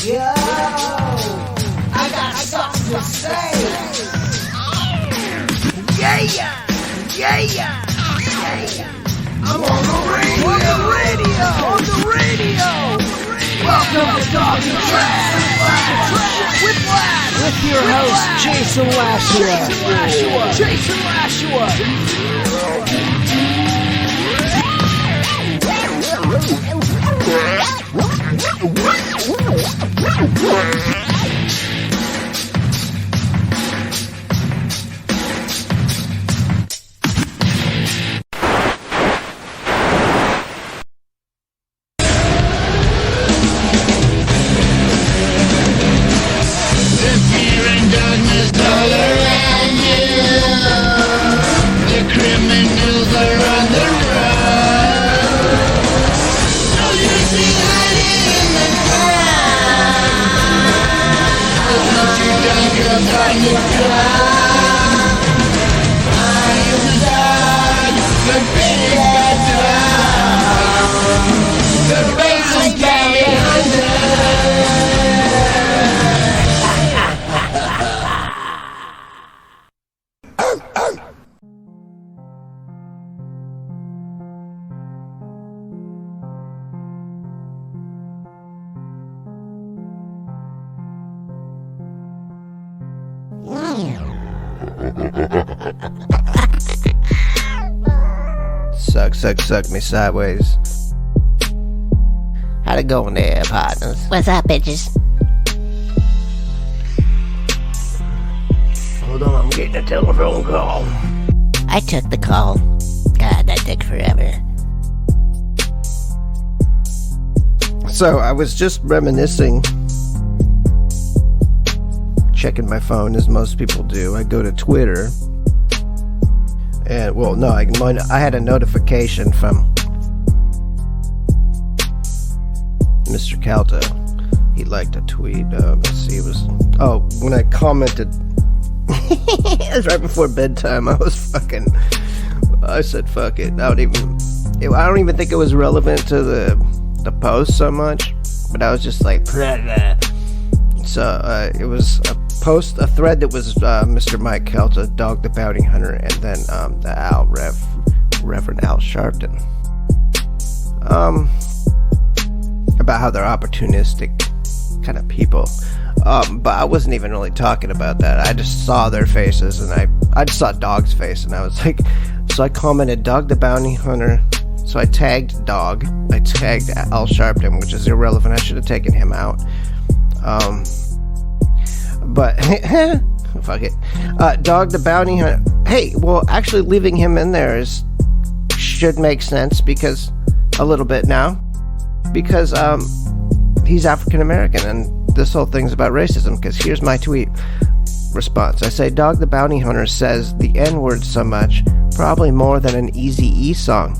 Yo, I got something to say. Yeah. I'm on the radio. Welcome to Talking Trash with Lash. With your host, Jason Lashua. Suck me sideways. How'd it go there, partners? What's up, bitches? Hold on, I'm getting a telephone call. I took the call. God, that took forever. So, I was just reminiscing, checking my phone as most people do. I go to Twitter. And, well, no, I had a notification from Mr. Calto. He liked a tweet. Let's see, it was... Oh, when I commented... it was right before bedtime. I said, fuck it. I don't even think it was relevant to the post so much. But I was just like... So, it was a thread that was Mr. Mike Kelta, Dog the Bounty Hunter, and then the Reverend Al Sharpton. About how they're opportunistic kind of people. But I wasn't even really talking about that. I just saw their faces, and I just saw Dog's face, and I was like... So I commented, Dog the Bounty Hunter. So I tagged Dog. I tagged Al Sharpton, which is irrelevant. I should have taken him out. But fuck it. Dog the Bounty Hunter. Hey, well, actually leaving him in there should make sense because a little bit now, because he's African American, and this whole thing's about racism. Because here's my tweet response. I say, Dog the Bounty Hunter says the N-word so much, probably more than an Eazy-E song.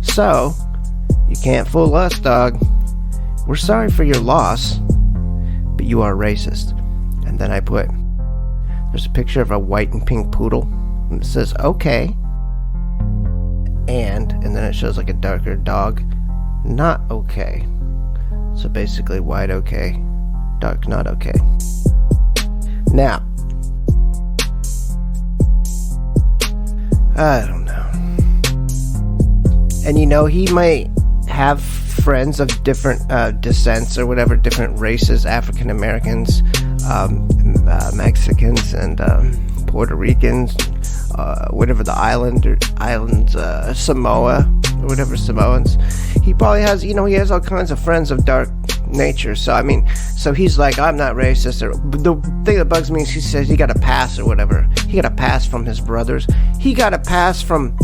So you can't fool us, dog. We're sorry for your loss, but you are racist. And then I put, there's a picture of a white and pink poodle, and it says, okay. And then it shows like a darker dog, not okay. So basically, white okay, dark not okay. Now, I don't know. And he might have friends of different descents or whatever, different races, African Americans, Mexicans, and Puerto Ricans, whatever the islands, Samoa, or whatever Samoans. He probably has, he has all kinds of friends of dark nature. So I mean, so he's like, I'm not racist. Or the thing that bugs me is he says he got a pass or whatever. He got a pass from his brothers. He got a pass from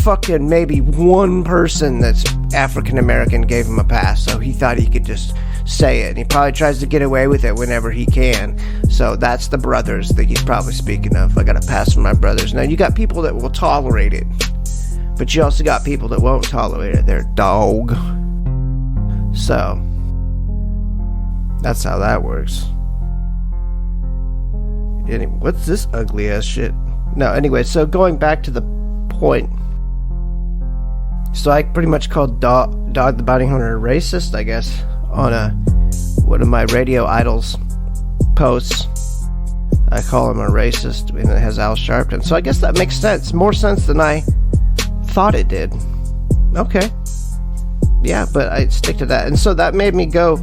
fucking maybe one person that's African American gave him a pass, so he thought he could just say it, and he probably tries to get away with it whenever he can. So that's the brothers that he's probably speaking of. I got a pass from my brothers. Now you got people that will tolerate it, but you also got people that won't tolerate it. They're dog. So that's how that works. Anyway, what's this ugly ass shit? No, anyway, so going back to the point. So I pretty much called Dog the Bounty Hunter a racist, I guess, on a one of my radio idols posts. I call him a racist, and it has Al Sharpton. So I guess that makes sense. More sense than I thought it did. Okay. Yeah, but I stick to that. And so that made me go,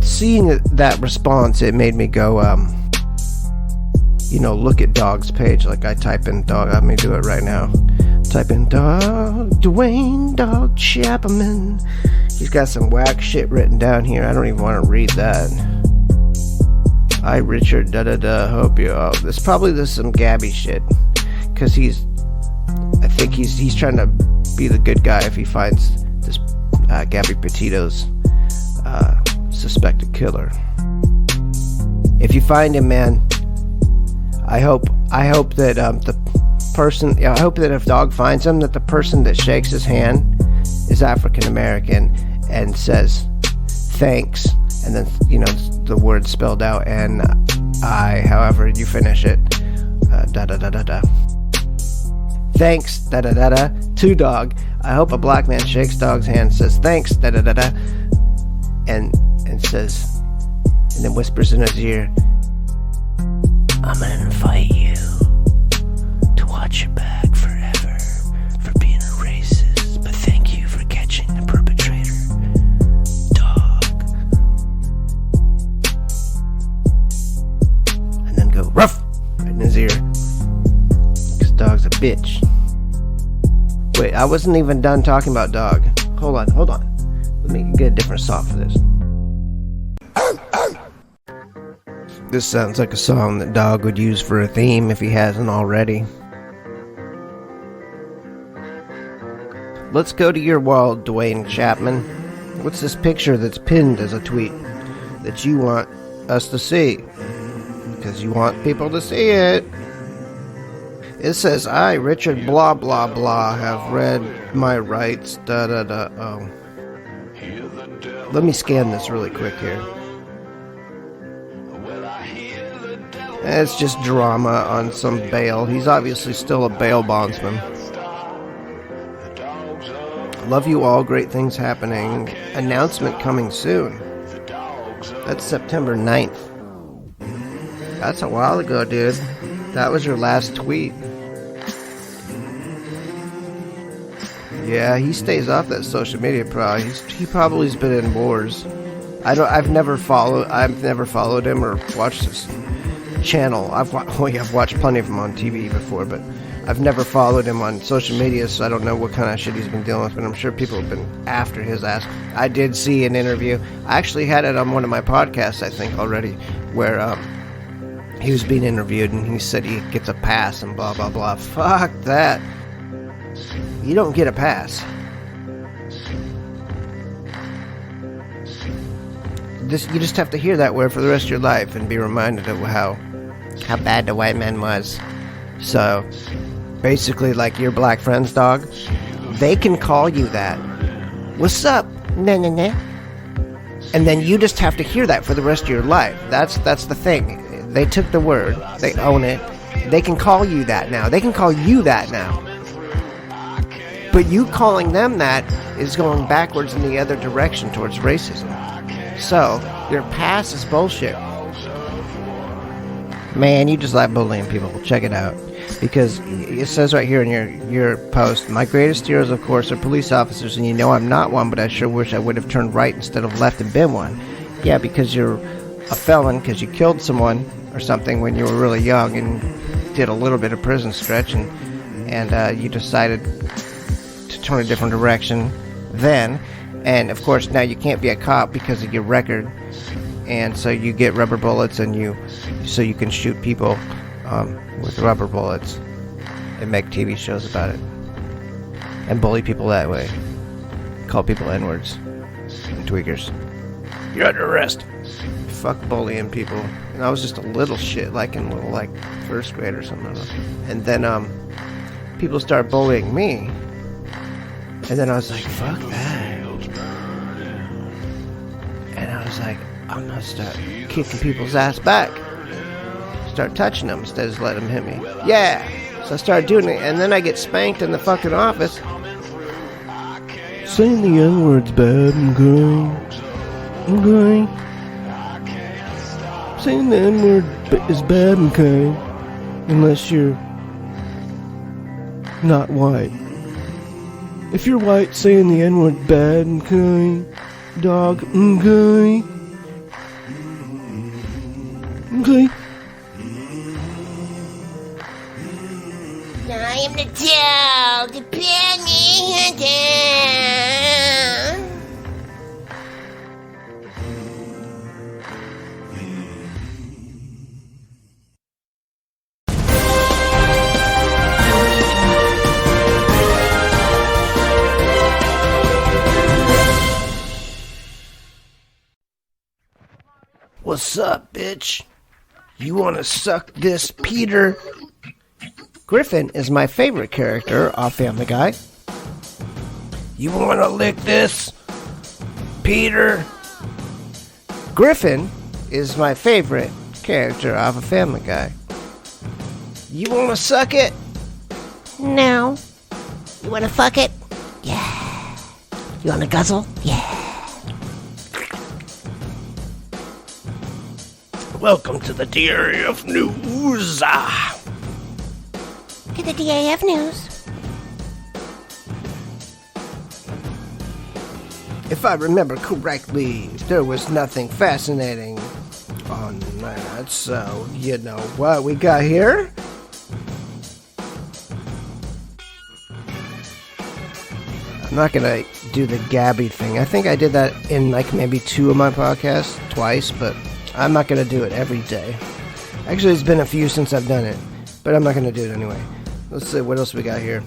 seeing that response, it made me go, look at Dog's page. Like I type in Dog, let me do it right now. Type in Dog, Dwayne Dog Chapman. He's got some whack shit written down here. I don't even want to read that. I, Richard, hope you, there's probably some Gabby shit. Cause I think he's trying to be the good guy if he finds this, Gabby Petito's, suspected killer. If you find him, man, I hope that, I hope that if Dog finds him, that the person that shakes his hand is African American and says thanks, and then the word spelled out, and I, however you finish it, thanks, to Dog. I hope a black man shakes Dog's hand, says thanks, and says, and then whispers in his ear, I'm gonna invite you to watch your back forever for being a racist, but thank you for catching the perpetrator, Dog. And then go ruff right in his ear, because Dog's a bitch. Wait, I wasn't even done talking about Dog. Hold on. Let me get a different song for this. This sounds like a song that Dog would use for a theme if he hasn't already. Let's go to your wall, Dwayne Chapman. What's this picture that's pinned as a tweet that you want us to see? Because you want people to see it. It says, I, Richard, blah, blah, blah, have read my rights, Oh. Let me scan this really quick here. It's just drama on some bail. He's obviously still a bail bondsman. Love you all. Great things happening. Announcement coming soon. That's September 9th. That's a while ago, dude. That was your last tweet. Yeah, he stays off that social media probably. He probably's been in wars. I've never followed him or watched his channel. I've watched plenty of him on TV before, but I've never followed him on social media, so I don't know what kind of shit he's been dealing with, but I'm sure people have been after his ass. I did see an interview. I actually had it on one of my podcasts, I think, already, where he was being interviewed, and he said he gets a pass and blah, blah, blah. Fuck that. You don't get a pass. You just have to hear that word for the rest of your life and be reminded of how bad the white man was. So, basically, like your black friends, Dog, they can call you that. What's up? Nah. And then you just have to hear that for the rest of your life. That's the thing. They took the word. They own it. They can call you that now. They can call you that now. But you calling them that is going backwards in the other direction towards racism. So, your pass is bullshit. Man, you just like bullying people. Check it out. Because it says right here in your post, my greatest heroes, of course, are police officers, and you know I'm not one, but I sure wish I would have turned right instead of left and been one. Yeah, because you're a felon, because you killed someone or something when you were really young and did a little bit of prison stretch, and you decided to turn a different direction then. And of course now you can't be a cop because of your record, and so you get rubber bullets, and you can shoot people with rubber bullets and make TV shows about it and bully people that way, call people N-words and tweakers. You're under arrest. Fuck bullying people. And I was just a little shit, like in first grade or something. And then people start bullying me, and then I was like, fuck that. And I was like, I'm gonna start kicking people's ass back. Start touching them instead of letting them hit me. Yeah! So I started doing it, and then I get spanked in the fucking office. Saying the N-word's bad and girl. Okay? Saying the N-word is bad, okay? Unless you're not white. If you're white, saying the N-word bad, okay? Dog, okay? Okay? I am the dog, the bounty hunter. What's up, bitch? You wanna suck this, Peter? Griffin is my favorite character off Family Guy. You wanna lick this, Peter? Griffin is my favorite character off of Family Guy. You wanna suck it? No. You wanna fuck it? Yeah. You wanna guzzle? Yeah. Welcome to the DAF News. To the DAF News. If I remember correctly, there was nothing fascinating on that, so you know what we got here? I'm not gonna do the Gabby thing. I think I did that in like maybe 2 of my podcasts, twice, but I'm not gonna do it every day. Actually, it's been a few since I've done it, but I'm not gonna do it anyway. Let's see, what else we got here?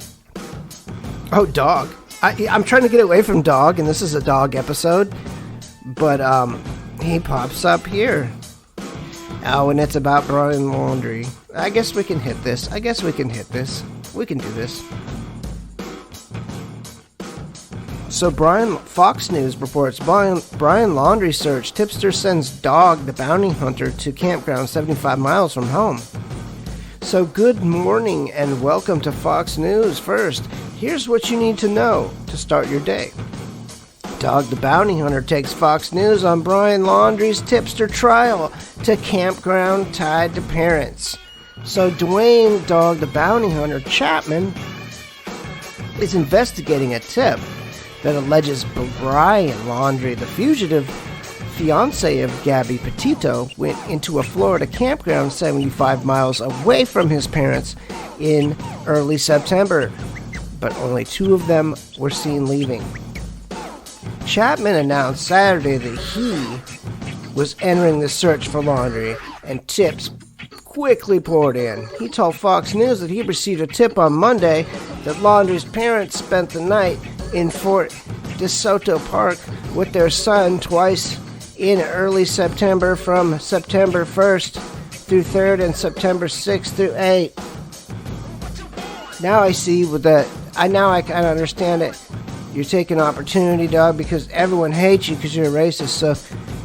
Oh, dog. I'm trying to get away from dog, and this is a dog episode, but he pops up here. Oh, and it's about Brian Laundrie. I guess we can hit this. We can do this. So Fox News reports Brian Laundrie search. Tipster sends dog, the bounty hunter, to campground 75 miles from home. So good morning and welcome to Fox News. First, here's what you need to know to start your day. Dog the Bounty Hunter takes Fox News on Brian Laundrie's tipster trial to campground tied to parents. So Dwayne Dog the Bounty Hunter Chapman is investigating a tip that alleges Brian Laundrie, the fugitive fiance of Gabby Petito, went into a Florida campground 75 miles away from his parents in early September, but only 2 of them were seen leaving. Chapman announced Saturday that he was entering the search for Laundrie, and tips quickly poured in. He told Fox News that he received a tip on Monday that Laundrie's parents spent the night in Fort DeSoto Park with their son twice in early September, from September 1st through 3rd and September 6th through 8th. Now I see with that. Now I kind of understand it. You're taking opportunity, dog, because everyone hates you because you're a racist. So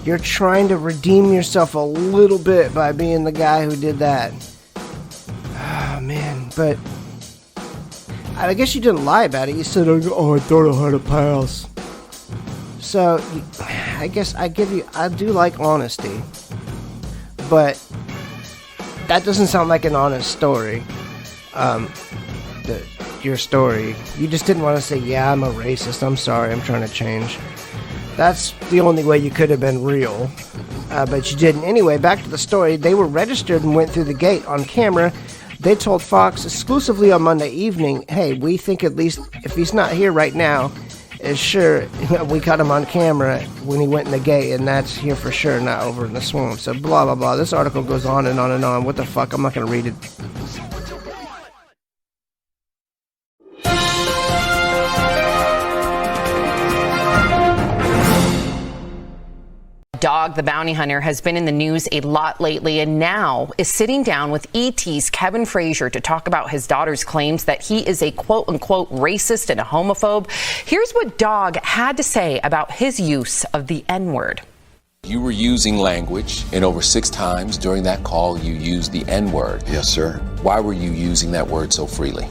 you're trying to redeem yourself a little bit by being the guy who did that. Oh, man. But I guess you didn't lie about it. You said, oh, I thought I had a pass. So I guess I do like honesty. But that doesn't sound like an honest story. Your story. You just didn't want to say, yeah, I'm a racist. I'm sorry. I'm trying to change. That's the only way you could have been real. But you didn't. Anyway, back to the story. They were registered and went through the gate on camera. They told Fox exclusively on Monday evening, hey, we think at least if he's not here right now, sure, we caught him on camera when he went in the gate, and that's here for sure, not over in the swamp. So blah, blah, blah. This article goes on and on and on. What the fuck? I'm not going to read it. Dog the Bounty Hunter has been in the news a lot lately, and now is sitting down with ET's Kevin Frazier to talk about his daughter's claims that he is a quote-unquote racist and a homophobe. Here's what Dog had to say about his use of the N-word. You were using language, and over 6 times during that call you used the N-word. Yes, sir. Why were you using that word so freely?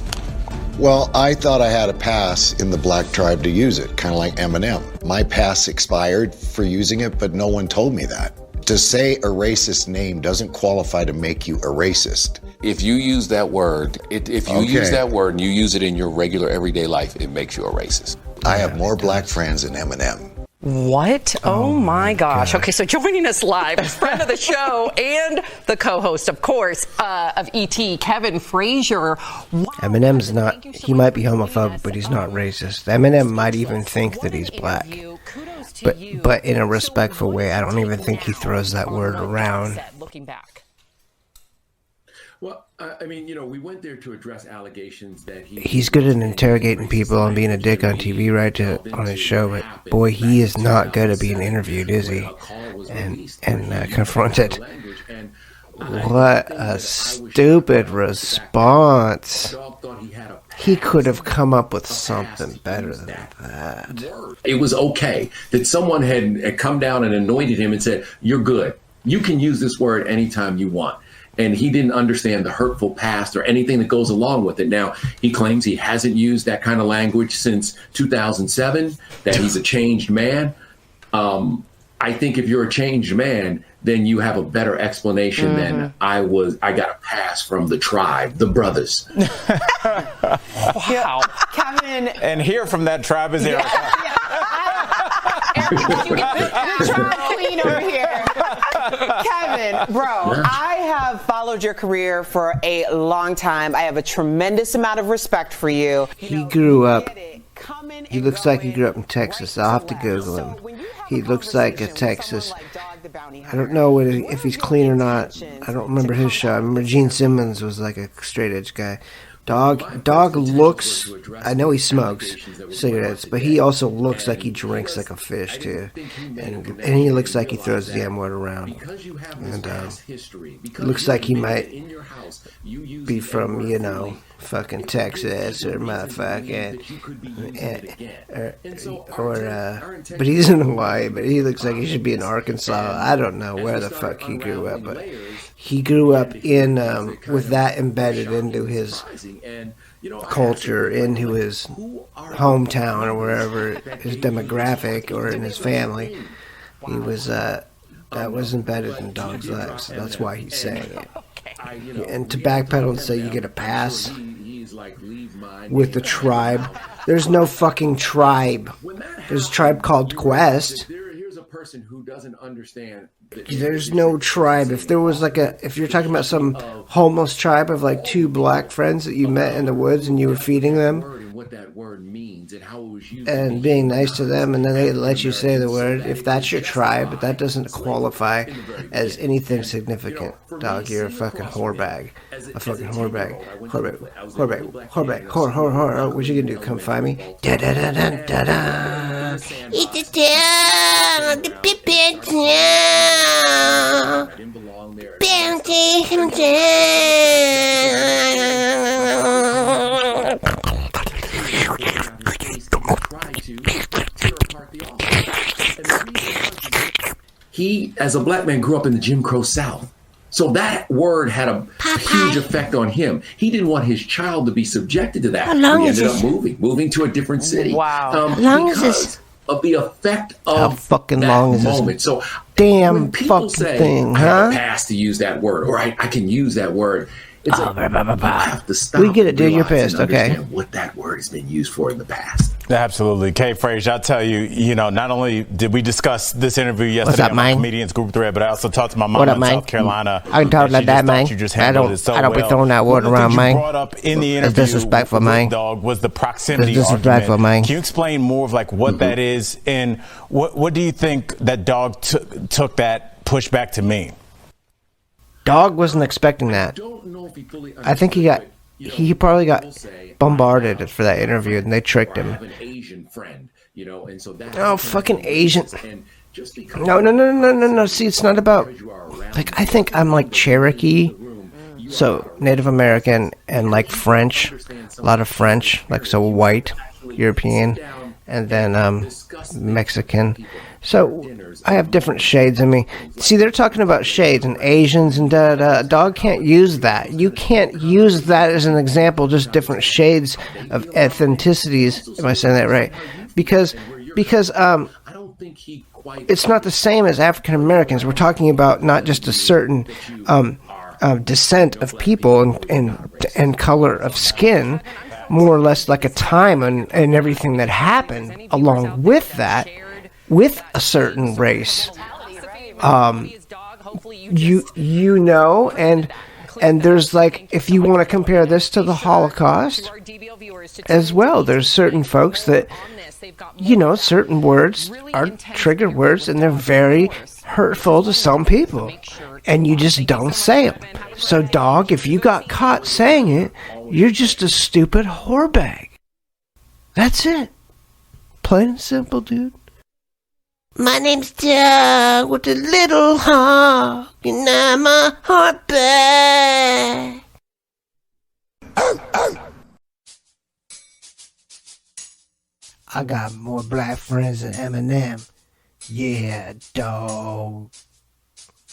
Well, I thought I had a pass in the black tribe to use it, kind of like Eminem. My pass expired for using it, but no one told me that. To say a racist name doesn't qualify to make you a racist. If you use that word, use that word and you use it in your regular everyday life, it makes you a racist. I have more black friends than Eminem. What? Oh my gosh. Okay, so joining us live is friend of the show and the co-host, of course, of ET, Kevin Frazier. Wow. Eminem's not, he might be homophobic, but he's not racist. Eminem might even think that he's black. But in a respectful way. I don't even think he throws that word around. Looking back. Well, I mean, we went there to address allegations that he's good at interrogating people and being a dick on TV, right, on his show, but boy, he is not good at being interviewed, is he? And confronted. What a stupid response. He could have come up with something better than that. It was okay that someone had come down and anointed him and said, "You're good. You can use this word anytime you want." And he didn't understand the hurtful past or anything that goes along with it. Now, he claims he hasn't used that kind of language since 2007, that he's a changed man. I think if you're a changed man, then you have a better explanation than I got a pass from the tribe, the brothers. Wow. Kevin. And here from that tribe is Eric. The tribe queen over here. Kevin, bro, I have followed your career for a long time. I have a tremendous amount of respect for you. He grew up. He looks like he grew up in Texas. I'll have to Google him. He looks like a Texas. I don't know if he's clean or not. I don't remember his show. I remember Gene Simmons was like a straight edge guy. Dog looks, I know he smokes cigarettes, but he also looks like he drinks like a fish too. And he looks like he throws the M word around. And looks like he might be from, fucking Texas or motherfucking, but he's in Hawaii, but he looks like he should be in Arkansas. I don't know where the fuck he grew up, but he grew up in, with that embedded into his culture, into his hometown or wherever, his demographic or in his family. He was, that was embedded in Dog's life, so that's why he's saying it. And to backpedal and say you get a pass with the tribe. There's no fucking tribe. There's a tribe called Quest. Here's a person who doesn't understand. There's no tribe. If there was if you're talking about some homeless tribe of like two black friends that you met in the woods and you were feeding them what that word means and how it was used and being nice to them, and then they let you say the word, if that's your tribe, that doesn't qualify as anything significant. Dog, you're a fucking whorebag. A fucking whorebag. Whore. What you gonna do? Come find me? Da da da da da da. Eat the tail, the pipit bounty him He, as a black man, grew up in the Jim Crow South. So that word had a huge effect on him. He didn't want his child to be subjected to that. He ended up moving to a different city. Wow. Because of the effect of how fucking that long is moment. this So damn when people fucking say, thing, I have a huh? pass to use that word, or I can use that word. It's you have to stop. We get it, dude. You're realize pissed. and Okay. understand what that word has been used for in the past. Absolutely. Kay Frazier, I'll tell you, not only did we discuss this interview yesterday up, on my man? Comedians Group Thread, but I also talked to my mom What up, in man? South Carolina. I can talk and like she that, just thought man. you just I handled it so don't be well. throwing that word One of the around, things man. you brought up in the It's interview disrespectful, with man. Dog was the proximity It's disrespectful, argument. man. Can you explain more of like what that is, and what do you think that Dog took that pushback to mean? Dog wasn't expecting that. I think he probably got bombarded for that interview, and they tricked him. Oh, fucking Asian. No. See, it's not about, like, I think I'm like Cherokee, so Native American, and like French, a lot of French, like so white, European, and then Mexican. So I have different shades in me. See, they're talking about shades and Asians and da-da. A dog can't use that. You can't use that as an example, just different shades of ethnicities. Am I saying that right? Because I don't think he quite. it's not the same as African Americans. We're talking about not just a certain descent of people and color of skin, more or less like a time and everything that happened along with that, with a certain race. You know, and there's like, if you want to compare this to the Holocaust as well, there's certain folks that, you know, certain words are trigger words and they're very hurtful to some people, and you just don't say them. So, dog, if you got caught saying it, you're just a stupid whorebag. That's it. Plain and simple, dude. My name's Doug with a little heart, and I'm a heartbag. I got more black friends than Eminem. Yeah, dog.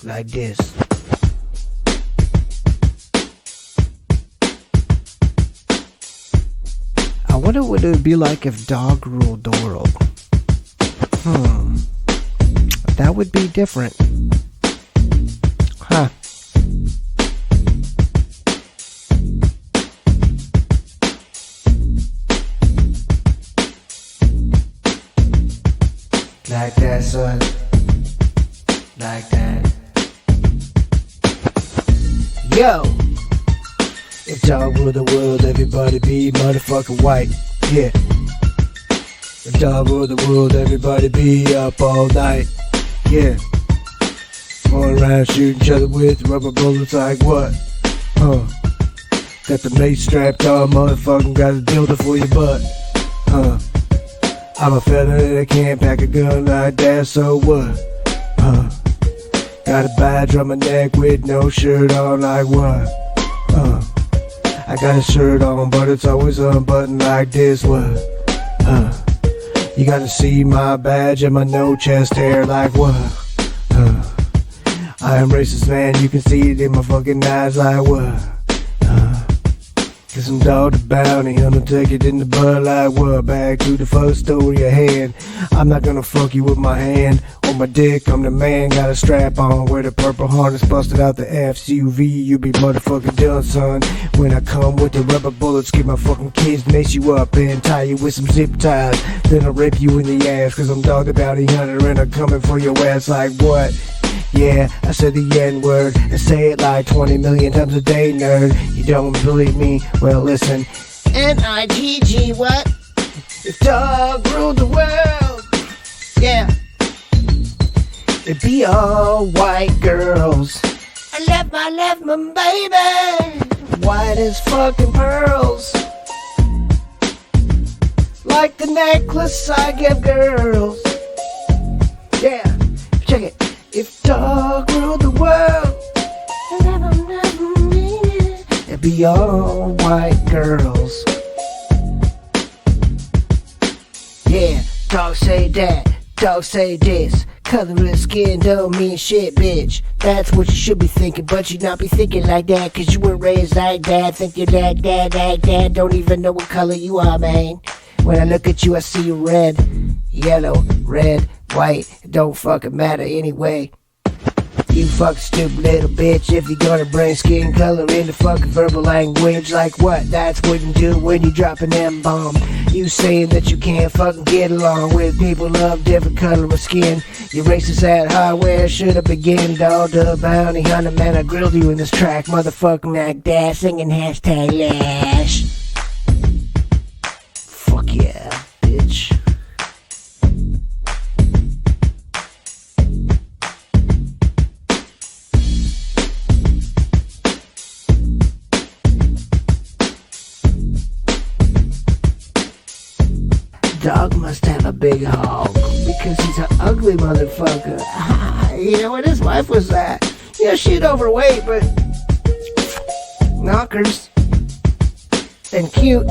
Like this. I wonder what it would be like if dog ruled the world. That would be different. Huh. Like that, son. Like that. Yo! If dog ruled the world, everybody be motherfucking white. Yeah. If dog ruled the world, everybody be up all night. Yeah. Going around shooting each other with rubber bullets like what? Got the mace strapped on, motherfucking got a dildo for your butt. I'm a fella that can't pack a gun like that, so what? Got a badge on my neck with no shirt on like what? I got a shirt on, but it's always unbuttoned like this, what? You gotta see my badge and my no chest hair like what? I am racist, man, you can see it in my fucking eyes like what? Cause I'm dog the bounty, I'ma take it in the butt like what? Back to the first story at hand. I'm not gonna fuck you with my hand or my dick, I'm the man, got a strap on. Wear the purple harness, busted out the SUV, you be motherfucking done, son. When I come with the rubber bullets, get my fucking kids, lace you up and tie you with some zip ties. Then I'll rip you in the ass, cause I'm dog the bounty hunter and I'm coming for your ass like what? Yeah, I said the N-word and say it like 20 million times a day, nerd. You don't believe me? Well, listen. N-I-G-G, what? If dog ruled the world, Yeah. it'd be all white girls. I left my baby. White as fucking pearls. Like the necklace I give girls. Yeah, check it. If dog ruled the world, it'd be all white girls. Yeah, dog say that, dog say this. Color of skin don't mean shit, bitch. That's what you should be thinking, but you not be thinking like that, cause you weren't raised like that. Think you're like that, don't even know what color you are, man. When I look at you, I see red, yellow, red, white. It don't fucking matter anyway. You fucking stupid little bitch. If you're gonna bring skin color into fucking verbal language, like what? That's what you do when you drop an M-bomb. You saying that you can't fucking get along with people of different color of skin. You racist at heart, where should I begin? Dog the bounty hunter, man, I grilled you in this track. Motherfucking like that, singing hashtag Lash. Fuck yeah, bitch. Dog must have a big hog because he's an ugly motherfucker. You know what his wife was at? Yeah, she's overweight, but knockers and cute.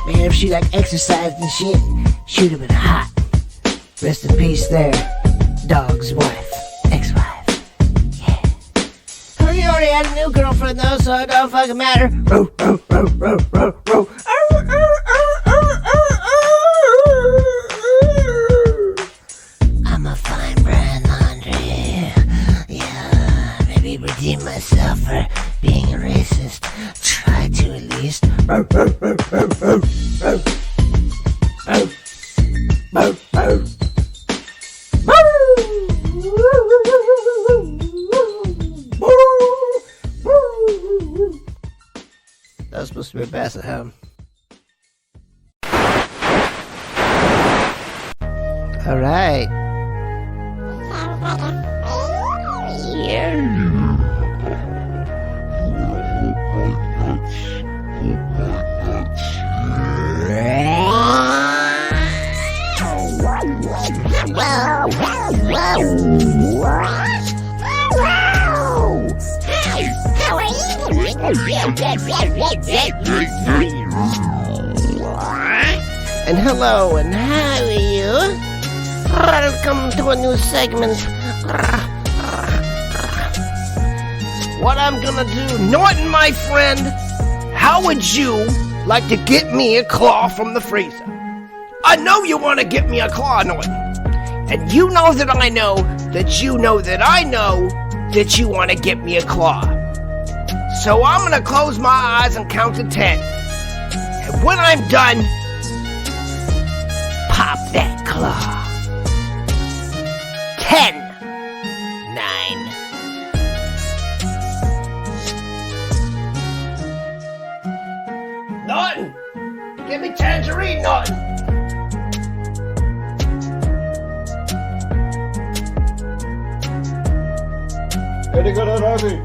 Man, if she like exercised and shit, she'd have been hot. Rest in peace there. dog's wife, ex-wife. Yeah. He already had a new girlfriend though, so it don't fucking matter. Row, row, row, row, row, row. I'm a fine brand laundry. Yeah, maybe redeem myself for being a racist. Try to at least. Row, row, row, row, row, row. Row, row, row. That was supposed to be a bass at home. All right. And hello, and how are you? Welcome to a new segment. What I'm gonna do, Norton, my friend, how would you like to get me a claw from the freezer? I know you want to get me a claw, Norton. And you know that I know that you know that I know that you want to get me a claw. So I'm gonna close my eyes and count to 10. And when I'm done, pop that claw. 10, 9. Norton! Give me tangerine, Norton! Very good, Robbie.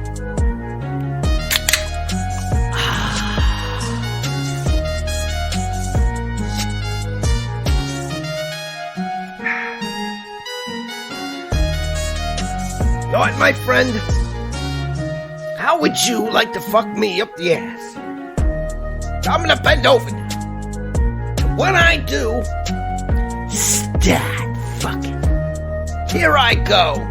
Norton, my friend, how would you like to fuck me up the ass? I'm gonna bend over you. And when I do, start fucking. Here I go.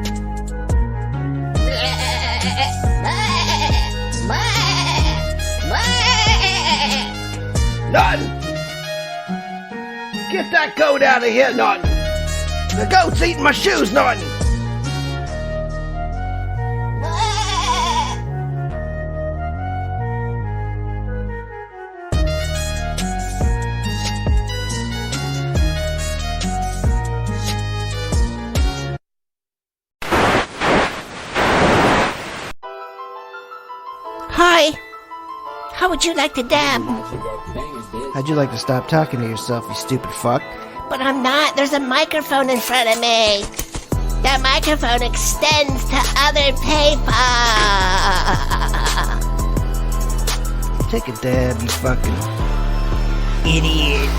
Norton! Get that goat out of here, Norton! The goat's eating my shoes, Norton! Hi. How would you like to dab? How'd you like to stop talking to yourself, you stupid fuck? But I'm not. There's a microphone in front of me. The microphone extends to other people. Take a dab, you fucking idiot.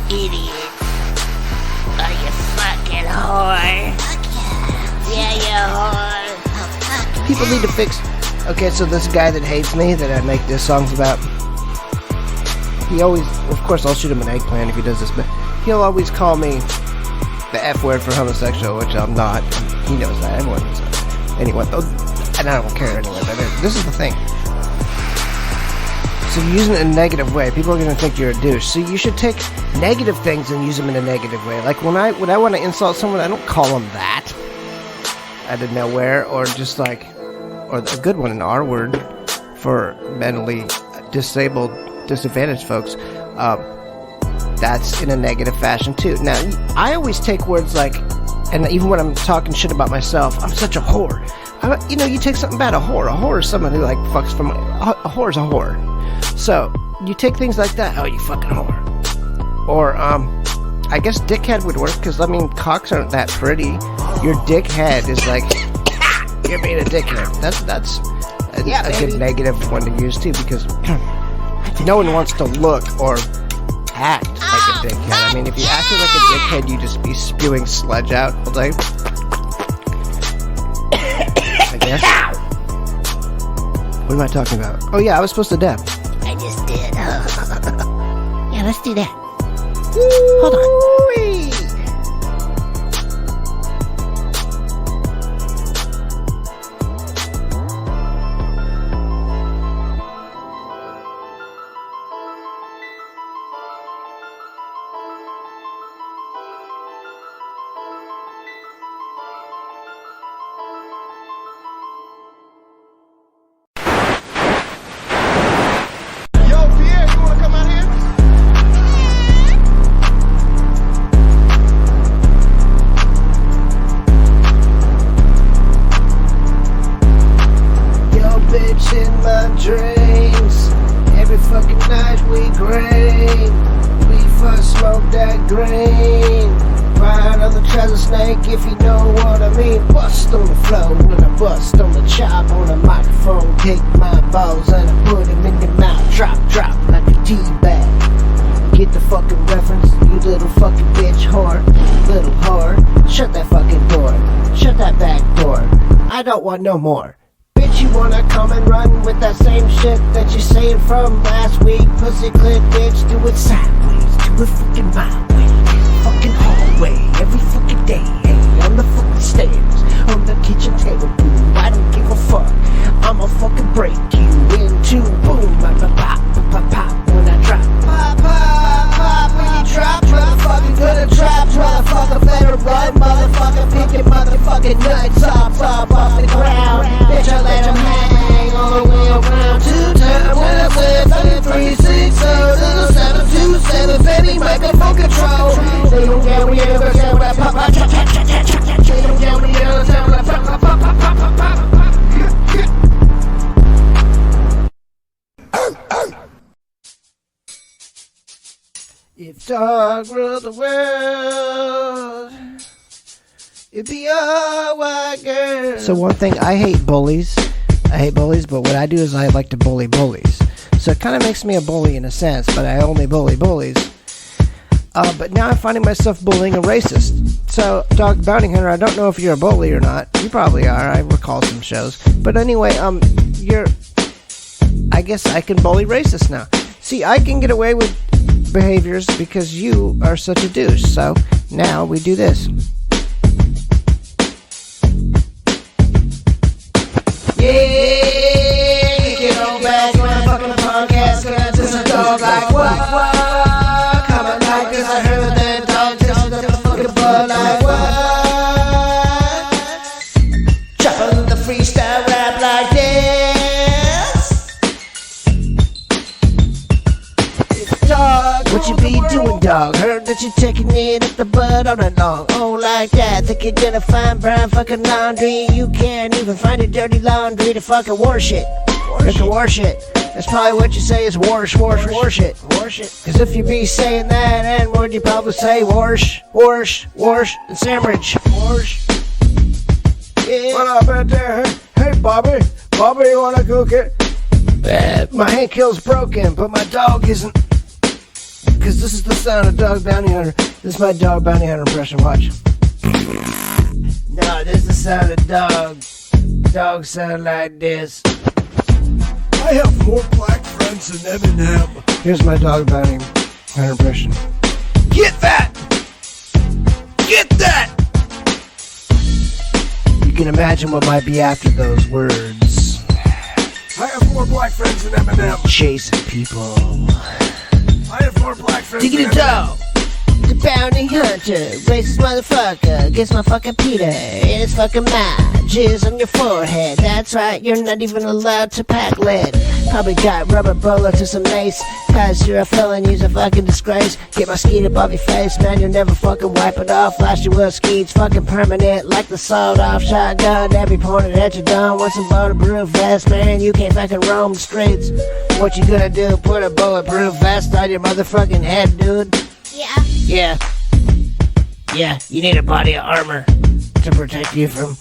Idiot. Oh, you fucking whore. Yeah, you whore. People need to fix... Okay, so this guy that hates me, that I make these songs about, he always... Of course, I'll shoot him an eggplant if he does this, but he'll always call me the F word for homosexual, which I'm not. He knows that. Everyone knows that. Anyway, and I don't care anyway, but this is the thing. So you're using it in a negative way. People are going to think you're a douche. So you should take negative things and use them in a negative way. Like when I want to insult someone, I don't call them that out of nowhere, or just like... Or a good one, an R word for mentally disabled, disadvantaged folks. That's in a negative fashion too. Now, I always take words like, and even when I'm talking shit about myself, I'm such a whore. You take something bad, a whore. A whore is someone who like fucks from. A whore is a whore. So you take things like that. Oh, you fucking whore. Or I guess dickhead would work because cocks aren't that pretty. Your dickhead is like. You're being a dickhead. That's a good negative one to use too, because no one wants to look or act like a dickhead. If you acted like a dickhead, you just be spewing sludge out all day. I guess. What am I talking about? Oh yeah, I was supposed to dab. I just did. Yeah, let's do that. Hold on. if you know what I mean. Bust on the flow when I bust on the chop on the microphone. Take my balls and I put them in your mouth. Drop like a tea bag. Get the fucking reference, you little fucking bitch whore. Little whore, shut that fucking door. Shut that back door. I don't want no more. Bitch, you wanna come and run with that same shit that you're saying from last week? Pussy clip, bitch, do it sideways. Do it fucking my way. Fucking hallway, every fucking day. Hey, on the fucking stairs, on the kitchen table, boom. I don't give a fuck. I'ma fucking break you into boom. Pop, pop, pop, when I drop. Pop, pop, pop, when you drop. Motherfucker gonna drop. Motherfucker better run. Motherfucker pick your motherfucking nuts off the ground. Bitch, I let them hang all the way around. 2 times when I said 3, 6, 0, 7, 2, 7, baby, microphone control. They don't get me in the sound when I pop, pop, pop. They don't get me in the sound when I pop, pop, pop, pop, pop, pop. If dog ruled the world, it'd be a white girl. So one thing, I hate bullies. But what I do is I like to bully bullies. So it kind of makes me a bully in a sense, but I only bully bullies. But now I'm finding myself bullying a racist. So, Dog Bounty Hunter, I don't know if you're a bully or not. You probably are. I recall some shows. But anyway, I guess I can bully racists now. See, I can get away with behaviors because you are such a douche. So, now we do this. Yeah, get on back when I'm fucking punk ass guns. It's a dog like what? Coming like this, I heard that dog just the fucking bud like what? Chopping the freestyle rap like this. Dog, what you be doing, dog? Heard that you're taking it up the butt all night long. Oh, like that. Think you're gonna find brown fucking laundry. You can't even find your dirty laundry to fucking wash it. Wash it. That's probably what you say is wash it. Cause if you be saying that N-word, you probably say wash, and sandwich. Wash. Yeah. What up out there? Hey, Bobby, you wanna cook it? My hand kill's broken, but my dog isn't. Cause this is the sound of Dog Bounty Hunter. This is my Dog Bounty Hunter impression, watch. No, this is the sound of dog. Dogs sound like this. I have more black friends than Eminem. Here's my Dog Bounty Hunter impression. Get that! Get that! You can imagine what might be after those words. I have more black friends than Eminem. Chasing people. I have more black friends Diggity than Eminem. dog. The bounty hunter, racist motherfucker, gets my fucking Peter in his fucking mouth. Jizz on your forehead, that's right, you're not even allowed to pack lead. Probably got rubber bullets or some mace, cause you're a felon, you're a fucking disgrace. Get my skeet above your face, man, you'll never fucking wipe it off. Flash your skeets, fucking permanent, like the sawed-off shotgun. Every pointed at your gun, with some bulletproof vest, man, you can't fucking roam the streets. What you gonna do, put a bulletproof vest on your motherfucking head, dude? Yeah, you need a body of armor to protect you from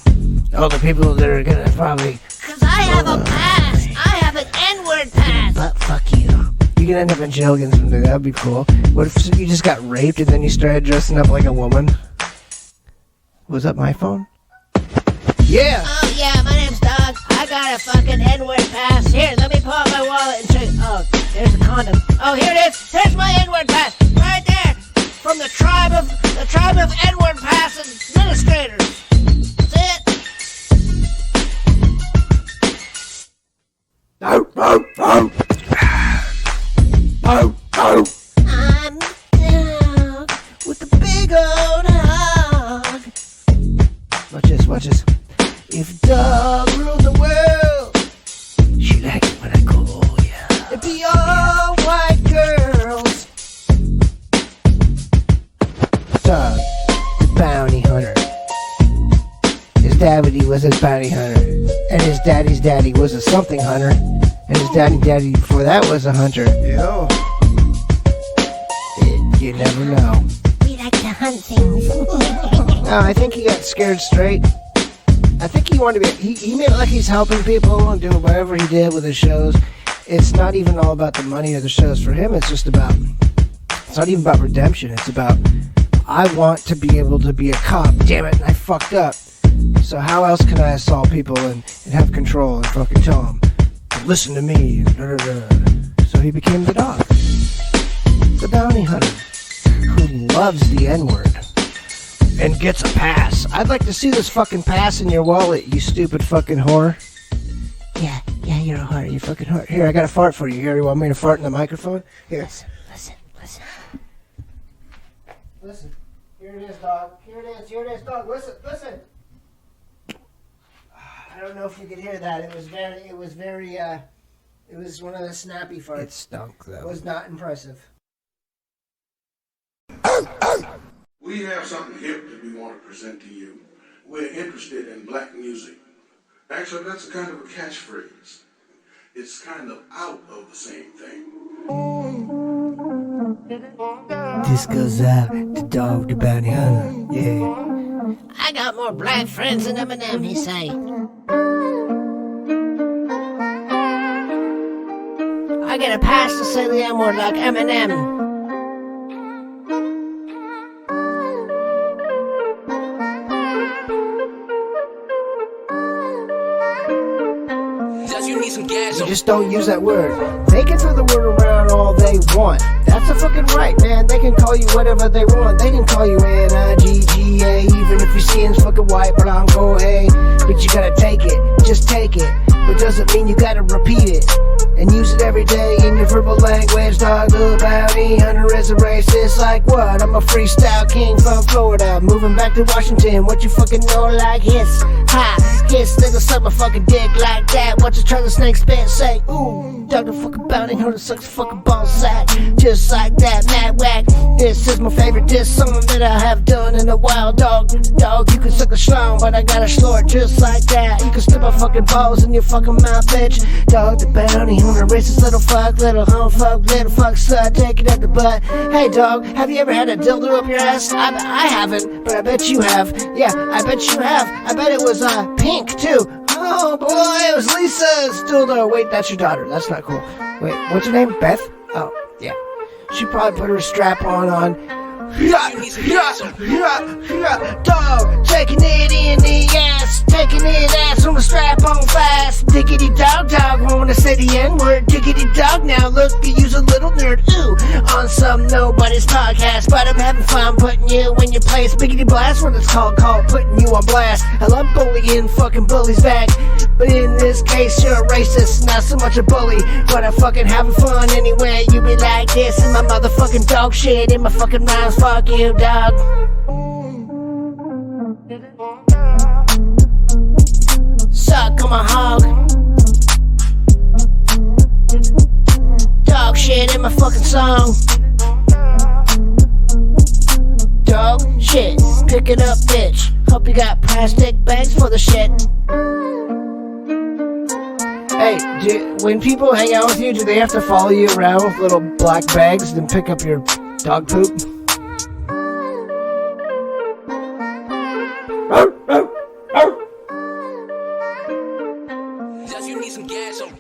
all the people that are gonna probably... Cause I have a pass. I have an N-word pass. But fuck you. You can end up in jail again someday, that'd be cool. What if you just got raped and then you started dressing up like a woman? Was that my phone? Yeah! Oh yeah, my name's Doug. I got a fucking N-word pass. Here, let me pull out my wallet and check. Oh, there's a condom. Oh, here it is. Here's my N-word pass. Right there. From the tribe of N-word pass administrators. That's it. No. I'm down with the big old hog. Watch this. If dog ruled the world, she likes it when I go, oh yeah. It'd be all white girls. Dog, the bounty hunter. His daddy was a bounty hunter, and his daddy's daddy was a something hunter, and his daddy before that was a hunter. Yo. You never know. We like to hunt things. No, I think he got scared straight. I think he wanted to be. He made it like he's helping people and doing whatever he did with his shows. It's not even all about the money or the shows. For him, it's just about. It's not even about redemption. It's about. I want to be able to be a cop. Damn it, I fucked up. So how else can I assault people and have control and fucking tell them, listen to me. So he became the dog. The bounty hunter who loves the N-word and gets a pass. I'd like to see this fucking pass in your wallet, you stupid fucking whore. Yeah, you're a whore, you fucking whore. Here, I got a fart for you. Here, you want me to fart in the microphone? Here. Listen. Listen. Here it is, dog. Here it is, dog. Listen. I don't know if you could hear that. It was one of the snappy farts. It stunk, though. It was not impressive. We have something hip that we want to present to you. We're interested in black music. Actually, that's a kind of a catchphrase. It's kind of out of the same thing. This goes out to Dog the Bounty Hunter. Yeah. I got more black friends than Eminem, he say. I get a pass to say the M-word like Eminem. You just don't use that word. They can throw the word around all they want. That's a fucking right, man. They can call you whatever they want. They can call you N-I-G-G-A, even if your skin's fucking white, but I'm go hey. But you gotta take it, just take it. But doesn't mean you gotta repeat it and use it every day in your verbal language. Dog the bounty hunter is a racist. Like what? I'm a freestyle king from Florida, moving back to Washington. What you fucking know like hiss, ha, hiss, nigga suck my fucking dick like that. Watch you try the snake spit, say ooh. Dog the fucking bounty hunter sucks a fucking ball sack, just like that, mad whack. This is my favorite diss song that I have done in a while. Dog, you can suck a schlong, but I gotta snort just like that. You can slip my fucking balls in your fucking mouth, bitch. Dog the bounty hunter, racist little fuck, little homofuck, little fuck slut, take it at the butt. Hey dog, have you ever had a dildo up your ass? I haven't, but I bet you have. Yeah, I bet you have. I bet it was pink too. Oh boy, it was Lisa's dildo. Wait, that's your daughter. That's not cool. Wait, what's her name? Beth? Oh, yeah. She probably put her strap on. Dog, taking it in the ass, taking it ass on the strap on fast. Diggity dog, wanna say the N-word. Diggity dog, now look, you use a little nerd. Ooh, on some nobody's podcast, but I'm having fun putting you in your place. Biggity blast, what it's called putting you on blast. I love bullying fucking bullies back, but in this case you're a racist, not so much a bully, but I'm fucking having fun anyway. You be like this in my motherfucking dog shit in my fucking rhymes. Fuck you, dog. Suck on my hog. Dog shit in my fucking song. Dog shit, pick it up, bitch. Hope you got plastic bags for the shit. Hey, when people hang out with you, do they have to follow you around with little black bags and pick up your dog poop? Does you need some gas on?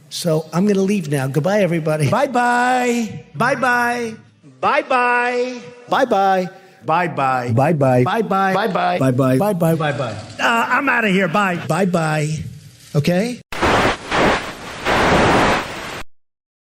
So I'm going to leave now. Goodbye, everybody. Bye-bye. Bye-bye. Bye-bye. Bye-bye. Bye-bye. Bye-bye. Bye-bye. Bye-bye. Bye-bye. Bye-bye. Bye-bye. I'm out of here. Bye. Bye-bye. Okay?